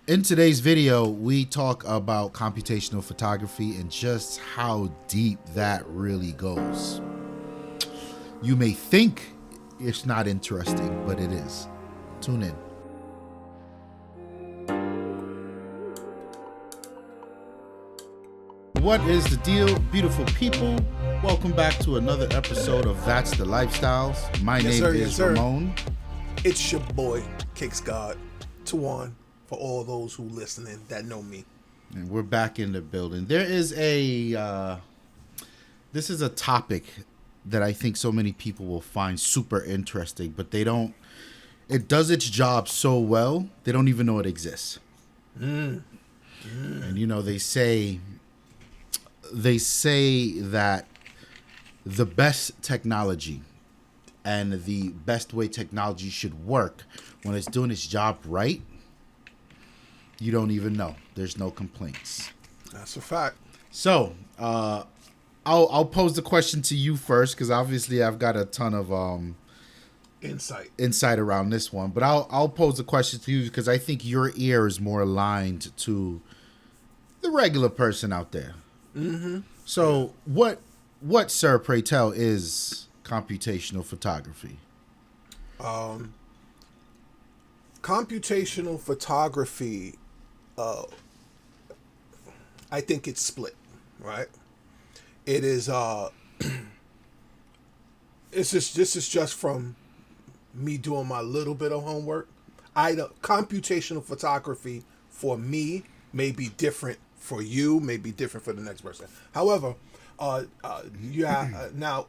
In today's video, we talk about computational photography and just how deep that really goes. You may think it's not interesting, but it is. Tune in. What is the deal, beautiful people? Welcome back to another episode of That's the Lifestyles. My name is Ramon. It's your boy, Cakes God, Tawann, for all those who listening that know me. And we're back in the building. There is this is a topic that I think so many people will find super interesting, but it does its job so well, they don't even know it exists. And they say that the best technology and the best way technology should work when it's doing its job right, you don't even know. There's no complaints. That's a fact. So, I'll pose the question to you first, because obviously I've got a ton of insight around this one. But I'll pose the question to you because I think your ear is more aligned to the regular person out there. Mm-hmm. So, what, sir, pray tell, is computational photography? Computational photography, I think it's split, right? It is, this is just from me doing my little bit of homework. Computational photography for me may be different for you, may be different for the next person. However, now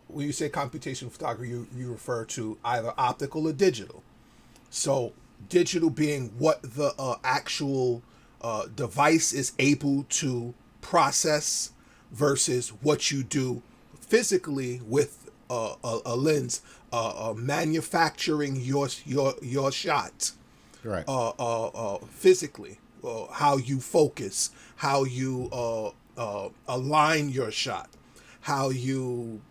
when you say computational photography, you refer to either optical or digital. So digital being what the actual device is able to process versus what you do physically with a lens, manufacturing your shot, Right. physically, how you focus, how you align your shot, how you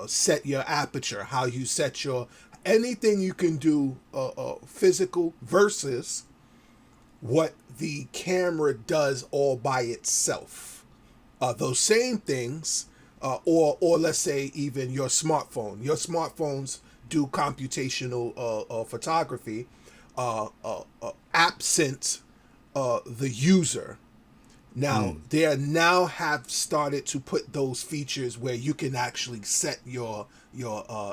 set your aperture, how you set your anything you can do physical versus what the camera does all by itself. Those same things, or let's say even your smartphone. Your smartphones do computational photography absent the user. Now they now have started to put those features where you can actually set your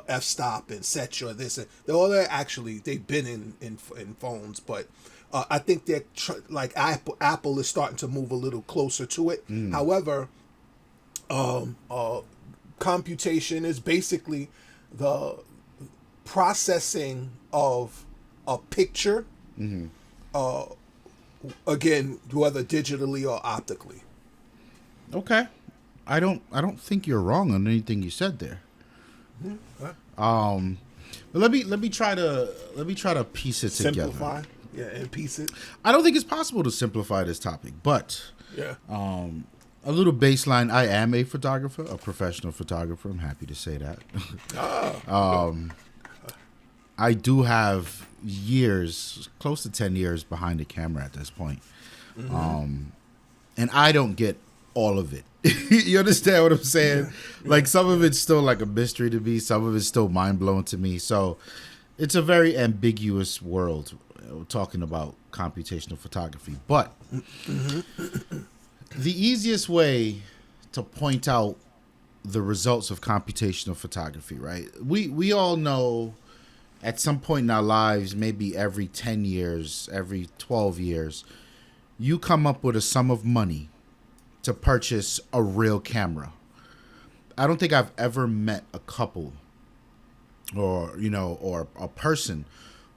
f-stop and set your this and all that. Actually, they've been in phones, but I think they're like Apple is starting to move a little closer to it. However, computation is basically the processing of a picture. Again, whether digitally or optically. Okay. I don't think you're wrong on anything you said there. But let me try to piece it together. Simplify, and piece it. I don't think it's possible to simplify this topic, but a little baseline. I am a photographer, a professional photographer. I'm happy to say that. I do have years, close to 10 years behind the camera at this point. And I don't get all of it. You understand what I'm saying? Yeah. Like some of it's still like a mystery to me. Some of it's still mind blowing to me. So it's a very ambiguous world talking about computational photography. But the easiest way to point out the results of computational photography, right? We all know at some point in our lives, maybe every 10 years, every 12 years, you come up with a sum of money to purchase a real camera. I don't think I've ever met a couple or a person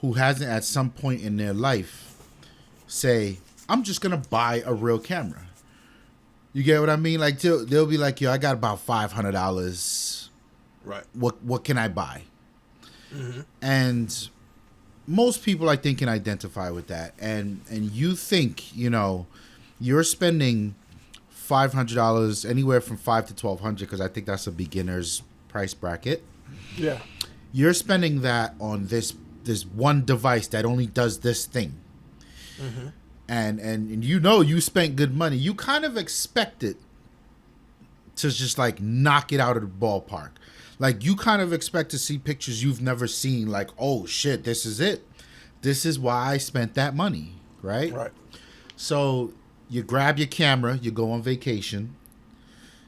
who hasn't at some point in their life say, I'm just going to buy a real camera. You get what I mean? Like they'll be like, yo, I got about $500. Right. What can I buy? And most people, I think, can identify with that. And you think, you're spending $500, anywhere from $500 to $1,200, because I think that's a beginner's price bracket. Yeah. You're spending that on this one device that only does this thing. and you know you spent good money, you kind of expect it to just like knock it out of the ballpark. Like you kind of expect to see pictures you've never seen. Like, oh shit, this is it. This is why I spent that money, right? Right. So you grab your camera, you go on vacation,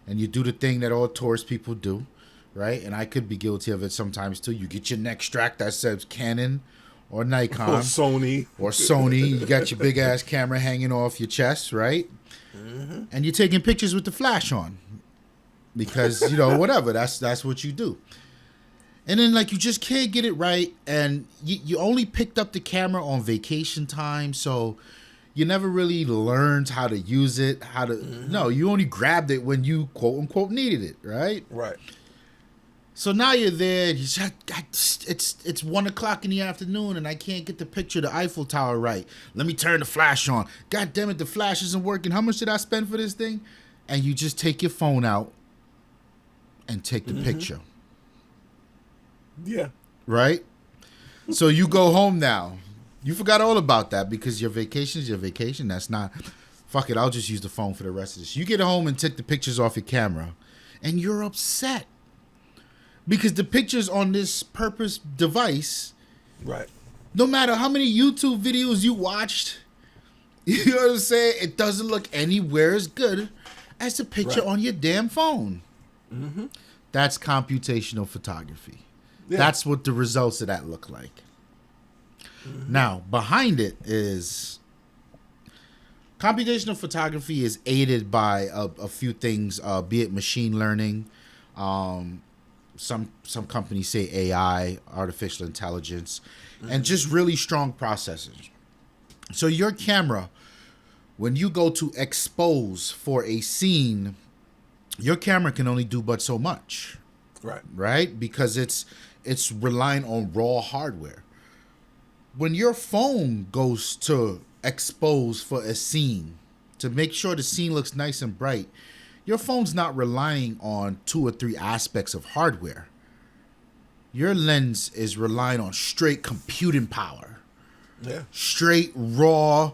and you do the thing that all tourist people do, right? And I could be guilty of it sometimes too. You get your neck strap that says Canon or Nikon Or Sony. or Sony. You got your big ass camera hanging off your chest, right? Mm-hmm. And you're taking pictures with the flash on because whatever. That's what you do. And then like you just can't get it right, and you only picked up the camera on vacation time, so you never really learned how to use it. No, you only grabbed it when you quote unquote needed it, right? Right. So now you're there. It's 1:00 in the afternoon, and I can't get the picture of the Eiffel Tower right. Let me turn the flash on. God damn it, the flash isn't working. How much did I spend for this thing? And you just take your phone out and take the picture. Yeah. Right? So you go home now. You forgot all about that because your vacation is your vacation. That's not. Fuck it, I'll just use the phone for the rest of this. You get home and take the pictures off your camera, and you're upset. Because the pictures on this purpose device, Right. no matter how many YouTube videos you watched, you know what I'm saying? It doesn't look anywhere as good as the picture on your damn phone. Mm-hmm. That's computational photography. Yeah. That's what the results of that look like. Mm-hmm. Now, behind it is computational photography is aided by a few things, be it machine learning, some companies say AI, artificial intelligence, and just really strong processors. So your camera, when you go to expose for a scene, your camera can only do but so much. Right. Right? Because it's relying on raw hardware. When your phone goes to expose for a scene, to make sure the scene looks nice and bright, your phone's not relying on 2 or 3 aspects of hardware. Your lens is relying on straight computing power. Yeah. Straight, raw,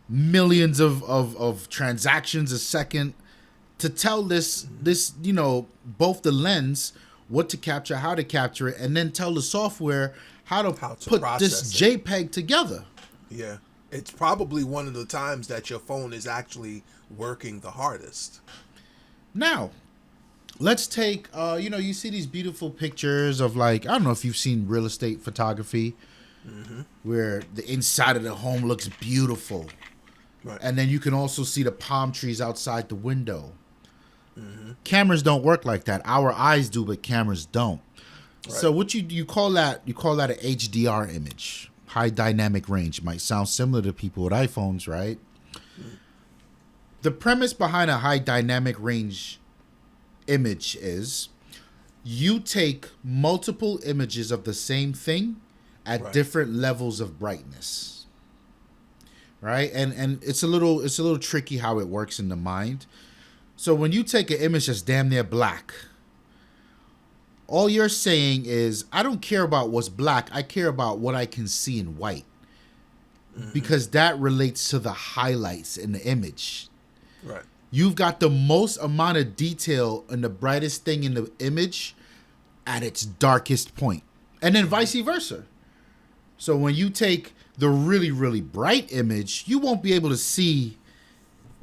millions of transactions a second to tell this both the lens what to capture, how to capture it, and then tell the software how to put this JPEG together. Yeah. It's probably one of the times that your phone is actually working the hardest. Now, let's take, you see these beautiful pictures of like, I don't know if you've seen real estate photography, where the inside of the home looks beautiful. Right. And then you can also see the palm trees outside the window. Mm-hmm. Cameras don't work like that. Our eyes do, but cameras don't. Right. So what you call that? You call that an HDR image, high dynamic range. Might sound similar to people with iPhones, right? The premise behind a high dynamic range image is you take multiple images of the same thing at different levels of brightness. Right? And it's a little tricky how it works in the mind. So when you take an image that's damn near black, all you're saying is, I don't care about what's black, I care about what I can see in white. Mm-hmm. Because that relates to the highlights in the image. Right. You've got the most amount of detail in the brightest thing in the image at its darkest point. And then vice versa. So when you take the really, really bright image, you won't be able to see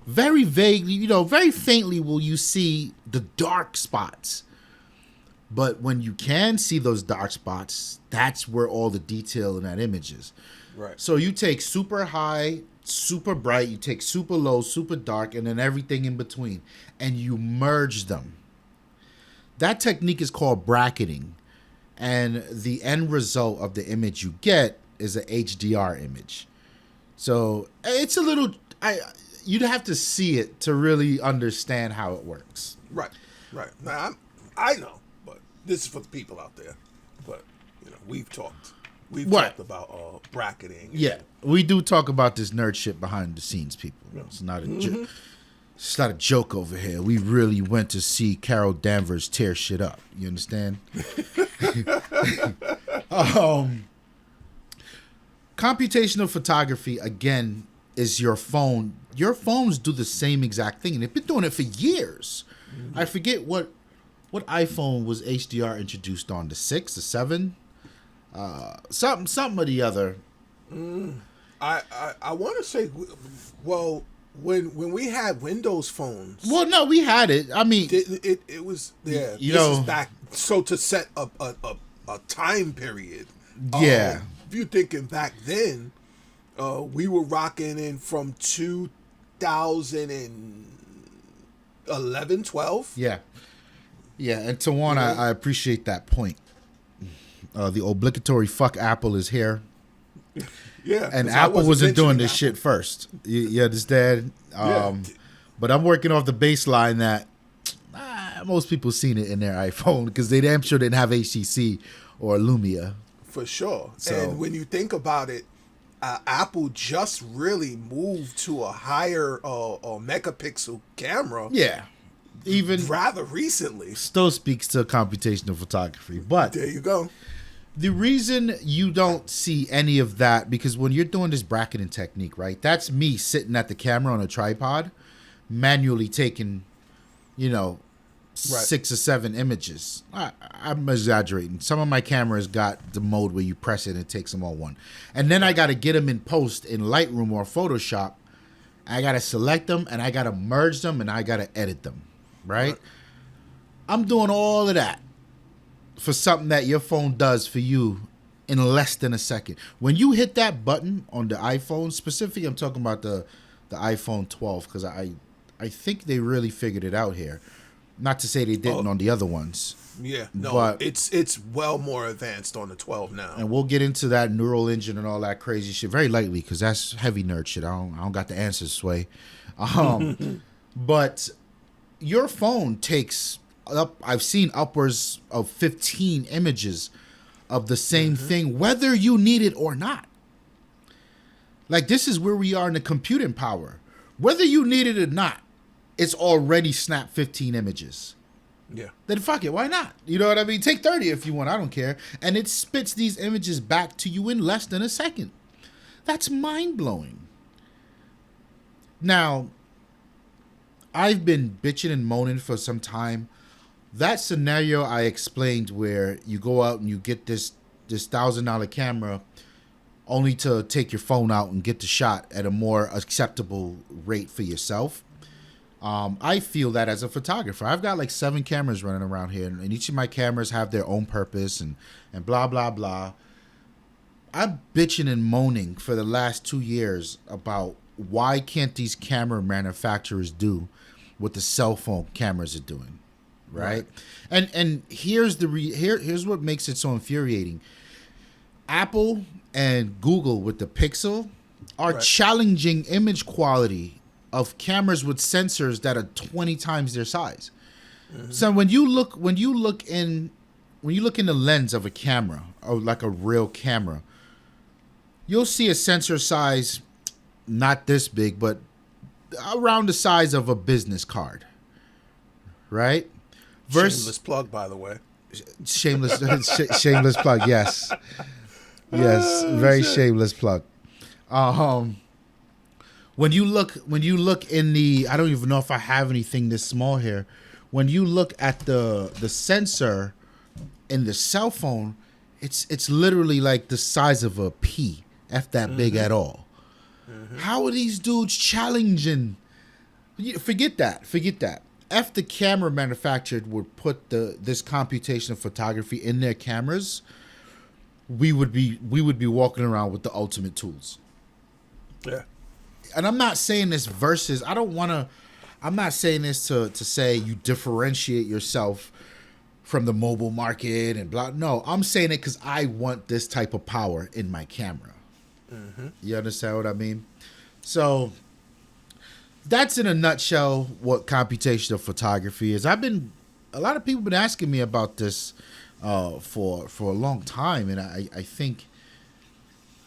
very vaguely, very faintly will you see the dark spots. But when you can see those dark spots, that's where all the detail in that image is. Right. So you take super high, super bright, you take super low, super dark, and then everything in between, and you merge them. That technique is called bracketing, and the end result of the image you get is an HDR image. So it's a little, you'd have to see it to really understand how it works. Right. Now I know, but this is for the people out there. But we've talked about bracketing. Yeah, we do talk about this nerd shit behind the scenes, people. It's not a it's not a joke over here. We really went to see Carol Danvers tear shit up. You understand? Computational photography, again, is your phone. Your phones do the same exact thing, and they've been doing it for years. I forget what iPhone was HDR introduced on, the 6, the 7, something or the other. I want to say, well, when we had Windows phones, Well, no, we had it. I mean, it was you this know, is back. So to set a time period, yeah, if you're thinking back then, we were rocking in from 2011, 12. yeah. And Tawann, I appreciate that point. The obligatory fuck Apple is here. Yeah, And 'cause I Apple wasn't doing this Apple. shit first. You understand? Yeah. But I'm working off the baseline that most people seen it in their iPhone because they damn sure didn't have HTC or Lumia. For sure. So- And when you think about it, Apple just really moved to a higher megapixel camera Yeah. Even rather recently. still speaks to computational photography. But There you go. the reason you don't see any of that, because when you're doing this bracketing technique, right, that's me sitting at the camera on a tripod, manually taking, 6 or 7 images. I'm exaggerating. Some of my cameras got the mode where you press it and it takes them all one. And then I got to get them in post in Lightroom or Photoshop. I got to select them and I got to merge them and I got to edit them, right? I'm doing all of that for something that your phone does for you in less than a second. When you hit that button on the iPhone, specifically, I'm talking about the iPhone 12 because I think they really figured it out here. Not to say they didn't on the other ones. Yeah, no, But- it's well more advanced on the 12 now. And we'll get into that neural engine and all that crazy shit very lightly because that's heavy nerd shit. I don't got the answers, Sway. But your phone takes up. I've seen upwards of 15 images of the same thing, whether you need it or not. Like this is where we are in the computing power. Whether you need it or not, it's already snapped 15 images. Yeah. Then fuck it, why not? You know what I mean? Take 30 if you want, I don't care. And it spits these images back to you in less than a second. That's mind-blowing. Now, I've been bitching and moaning for some time. That scenario I explained where you go out and you get this $1,000 camera only to take your phone out and get the shot at a more acceptable rate for yourself. I feel that as a photographer. I've got like 7 cameras running around here, and each of my cameras have their own purpose and blah, blah, blah. I'm bitching and moaning for the last 2 years about why can't these camera manufacturers do what the cell phone cameras are doing, right? And here's here's what makes it so infuriating. Apple and Google with the Pixel are challenging image quality of cameras with sensors that are 20 times their size. So when you look in the lens of a camera, or like a real camera, you'll see a sensor size not this big, but around the size of a business card, right? Shameless plug, by the way. Shameless plug. Yes, very shameless plug. When you look in the, I don't even know if I have anything this small here. When you look at the sensor in the cell phone, it's literally like the size of a pea, if that big at all. How are these dudes challenging? Forget that. If the camera manufacturer would put this computational photography in their cameras, we would be walking around with the ultimate tools. Yeah. And I'm not saying this versus, I'm not saying this to say you differentiate yourself from the mobile market and blah. No, I'm saying it because I want this type of power in my camera. You understand what I mean? So that's in a nutshell what computational photography is. A lot of people been asking me about this for a long time, and I think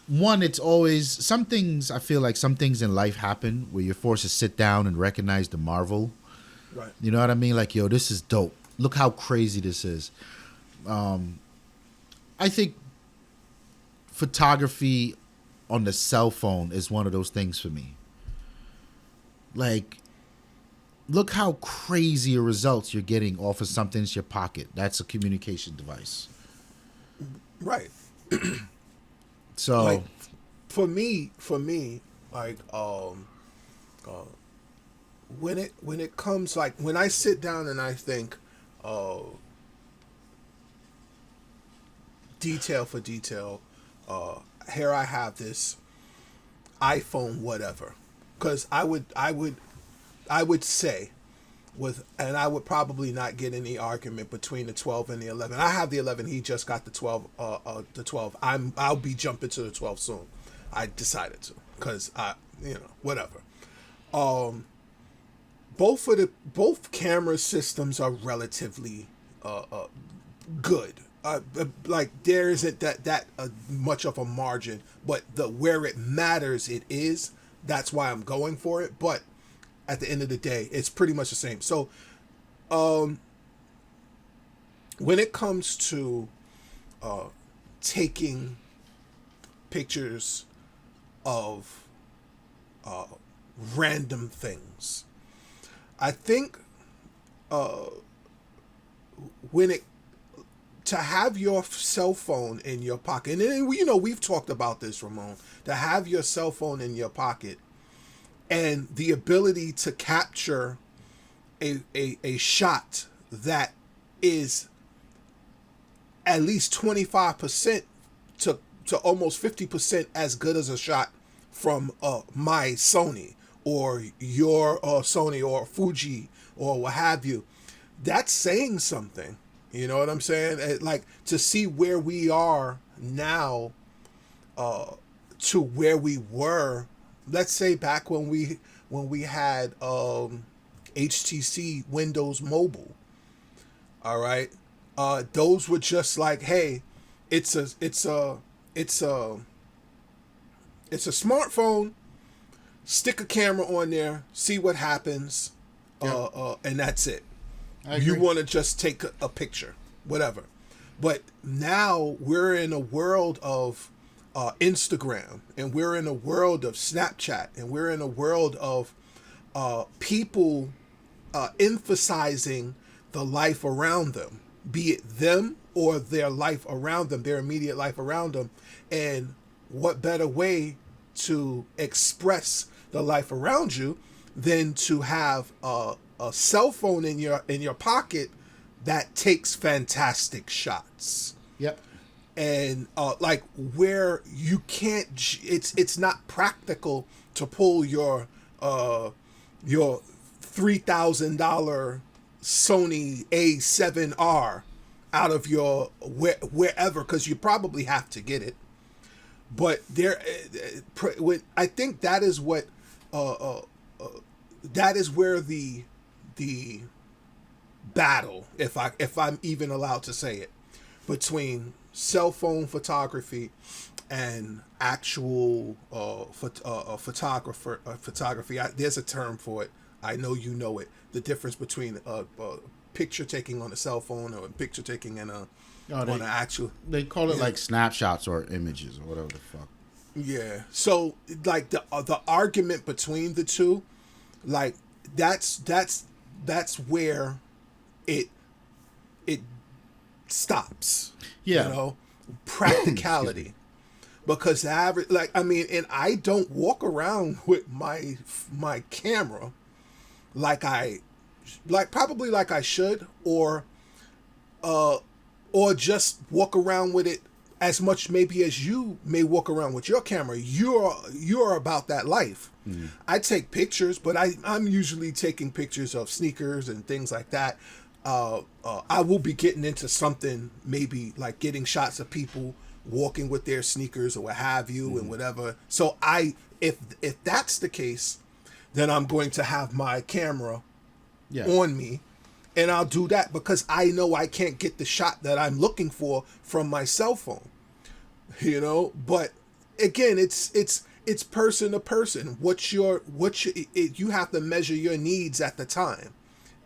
one, it's always some things. I feel like some things in life happen where you're forced to sit down and recognize the marvel. Right. You know what I mean? Like, yo, this is dope. Look how crazy this is. I think photography on the cell phone is one of those things for me. Like, look how crazy results you're getting off of something in your pocket. That's a communication device. Right. So Like for me, like when it comes, like when I sit down and I think uh detail for detail, here I have this iPhone whatever. Cuz I would say with, and I would probably not get any argument between the 12 and the 11. I have the 11. He just got the 12. The 12. I'll be jumping to the 12 soon. I decided to, because whatever. Um, both camera systems are relatively good. Like there isn't that much of a margin, but the where it matters it is. That's why I'm going for it. But at the end of the day, it's pretty much the same. So, when it comes to taking pictures of uh, random things, I think when it to have your cell phone in your pocket, and then, we've talked about this, Ramon, to have your cell phone in your pocket and the ability to capture a shot that is at least 25% to almost 50% as good as a shot from my Sony or your Sony or Fuji or what have you. That's saying something. You know what I'm saying? Like, to see where we are now to where we were, let's say back when we had HTC Windows Mobile. All right, those were just like, hey, it's a smartphone. Stick a camera on there, see what happens, yeah, and that's it. I You agree. want to just take a picture, whatever. But now we're in a world of Instagram, and we're in a world of Snapchat, and we're in a world of people emphasizing the life around them, be it them or their life around them, their immediate life around them. And what better way to express the life around you than to have a cell phone in your pocket that takes fantastic shots, Yep. and like where you can't, it's not practical to pull your $3,000 Sony A7R out of your wherever, because you probably have to get it. But I think that is what that is where the battle, if I'm even allowed to say it, between cell phone photography and actual photography. There's a term for it. I know you know it. The difference between picture taking on a cell phone or picture taking Oh, on an actual. they call it Yeah. like snapshots or images or whatever the fuck. Yeah. So like the argument between the two, like that's where it it stops. Yeah. You know, practicality. Because the average, like, I mean, and I don't walk around with my camera like probably like I should, or just walk around with it as much maybe as you may walk around with your camera. You're about that life. I take pictures, but I'm usually taking pictures of sneakers and things like that. I will be getting into something, maybe like getting shots of people walking with their sneakers or what have you, and whatever. So if that's the case, then I'm going to have my camera Yeah. on me, and I'll do that because I know I can't get the shot that I'm looking for from my cell phone. But again, it's person to person. You have to measure your needs at the time,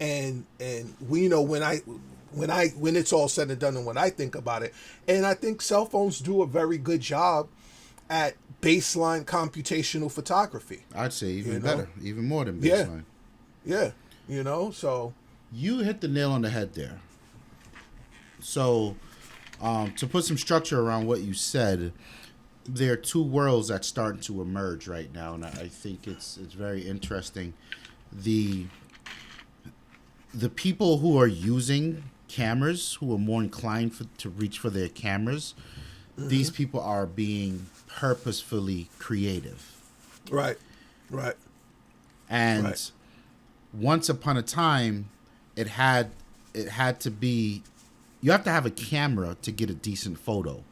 and we know when it's all said and done and when I think about it, and I think cell phones do a very good job at baseline computational photography. I'd say even You know? better, even more than Yeah. baseline. Yeah. You know, so You hit the nail on the head there. So, to put some structure around what you said, there are two worlds that's starting to emerge right now, and I think it's very interesting. The the people who are using cameras, who are more inclined to reach for their cameras, these people are being purposefully creative. right. Right. And Right. once upon a time, it had to be, you have to have a camera to get a decent photo.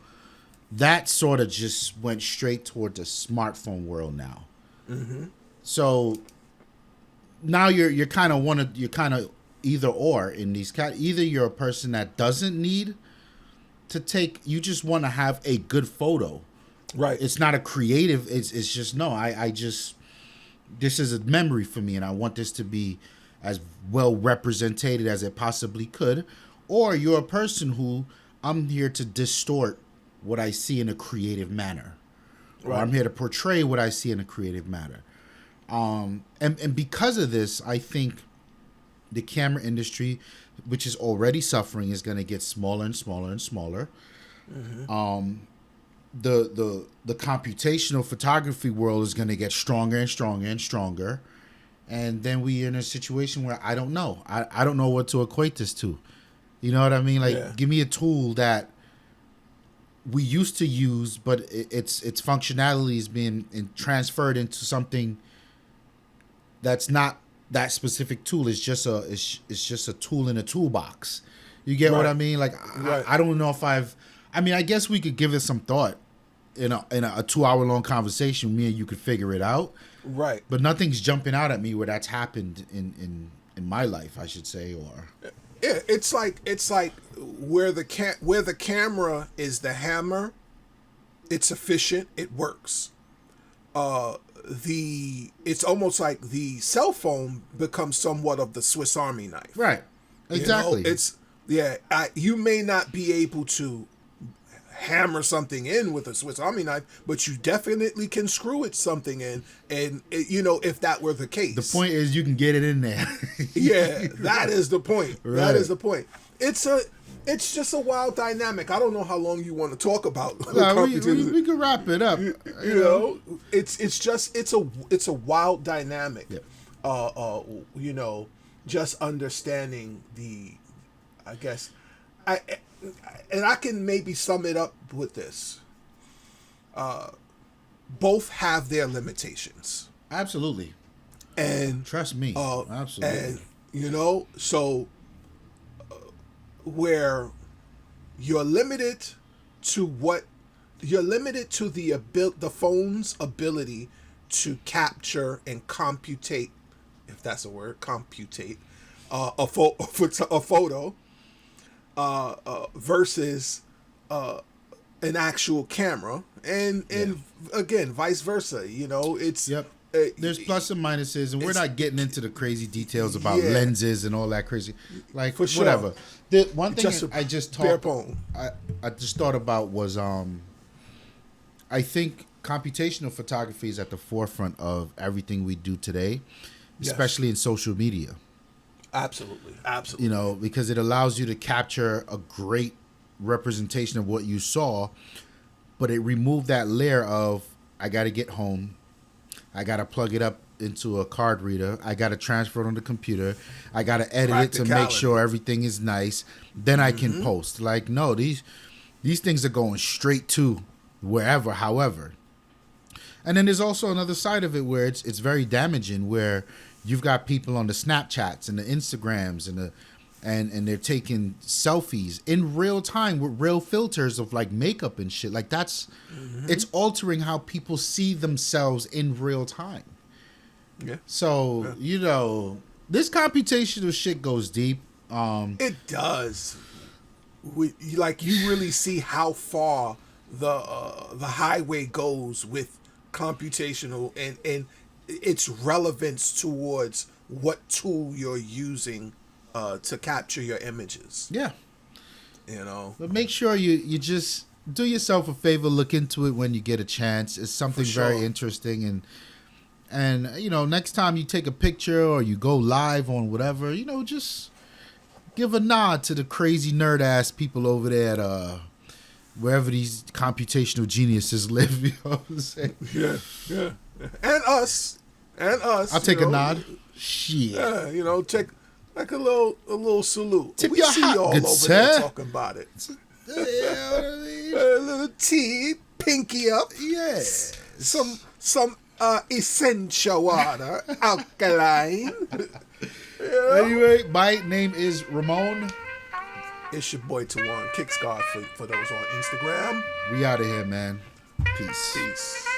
That sort of just went straight toward the smartphone world now. So now you're kind of you're kind of either or in these either you're a person that doesn't need to take, you just want to have a good photo. Right. It's not a creative, it's just no, I just, this is a memory for me and I want this to be as well represented as it possibly could. Or you're a person who, I'm here to distort what I see in a creative manner. Or Right. I'm here to portray what I see in a creative manner. And because of this, I think the camera industry, which is already suffering, is going to get smaller and smaller and smaller. The computational photography world is going to get stronger and stronger and stronger. And then we're in a situation where I don't know. I don't know what to equate this to. You know what I mean? Like, Yeah. give me a tool that we used to use, but its functionality is being transferred into something that's not that specific tool. It's just a tool in a toolbox. You get what Right. I mean? Like, Right. I don't know if I mean, I guess we could give it some thought in a 2 hour long conversation. Me and you could figure it out. Right. But nothing's jumping out at me where that's happened in my life, I should say, or Yeah, it's like where the camera is the hammer, it's efficient, it works. It's almost like the cell phone becomes somewhat of the Swiss Army knife. right, exactly. You know, you may not be able to hammer something in with a Swiss Army knife, but you definitely can screw it something in, and if that were the case. The point is you can get it in there. Yeah, that is the point. Right. That is the point. It's just a wild dynamic. I don't know how long you want to talk about. No, we can wrap it up. You know, it's a wild dynamic. Yeah. Just understanding I guess, I can maybe sum it up with this. Both have their limitations, Absolutely. and Trust me. Absolutely. and so where you're limited to the phone's ability to capture and computate, if that's a word, a photo versus an actual camera, and again vice versa. It's Yep. There's plus and minuses, and we're not getting into the crazy details about Yeah. lenses and all that crazy, like For sure. whatever. The one thing Just I just bare talked, bone. I just thought about was I think computational photography is at the forefront of everything we do today, Yes. especially in social media. Absolutely. Because it allows you to capture a great representation of what you saw, but it removed that layer of, I got to get home, I got to plug it up into a card reader, I got to transfer it on the computer, I got to edit it to make Practicality. sure everything is nice, then I can post. Like, no, these things are going straight to wherever, however. And then there's also another side of it where it's very damaging, where you've got people on the Snapchats and the Instagrams and they're taking selfies in real time with real filters of like makeup and shit. Like that's it's altering how people see themselves in real time. Yeah. So, this computational shit goes deep. It does. You really see how far the highway goes with computational and its relevance towards what tool you're using to capture your images. Yeah. You know. But make sure you just do yourself a favor, look into it when you get a chance. It's something very interesting, and you know, next time you take a picture or you go live on whatever, you know, just give a nod to the crazy nerd ass people over there at wherever these computational geniuses live. You know what I'm saying? Yeah. And us. I'll take a nod. Shit. Yeah, you know, take like a little salute. Tip We your see hat, y'all good over sir. there talking about it. You know what I mean? A little tea, pinky up. Yeah. Some essential water, alkaline. Yeah. Anyway, my name is Ramon. It's your boy Tawann, Kickscard for those on Instagram. We out of here, man. Peace. Peace.